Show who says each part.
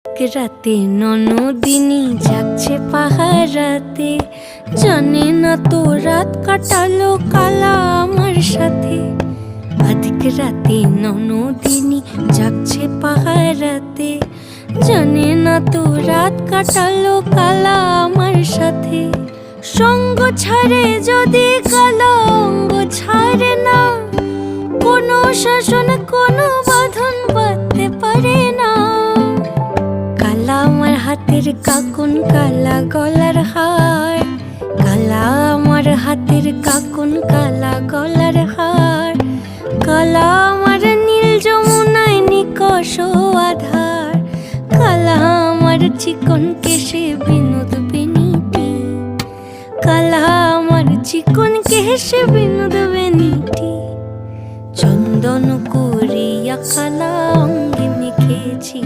Speaker 1: রাতে ননদিনী যাচ্ছে পাহারাতে, জানে না তো রাত কাটালো কালা আমার সাথে। আধিক রাতে ননদিনী যাচ্ছে পাহারাতে, জানে না তো রাত কাটালো কালা আমার সাথে। সঙ্গ ছাড়ে যদি কালা অঙ্গ ছাড়ে না, কোনো শাসন কোনো বাঁধন বাঁধতে পারে না। কালা আমার হাতের কাকুন কালা গলার হার, কালা আমার হাতের কাকুন কালা গলার হার। কালা আমার নীল যমুনায় নিকষ আধার, কালা আমার চিকন কেশে বিনোদ বেনিটি, কালা আমার চিকন কেশে বিনোদ বেনিটি। চন্দন করিয়া কালা অঙ্গে মেখেছি।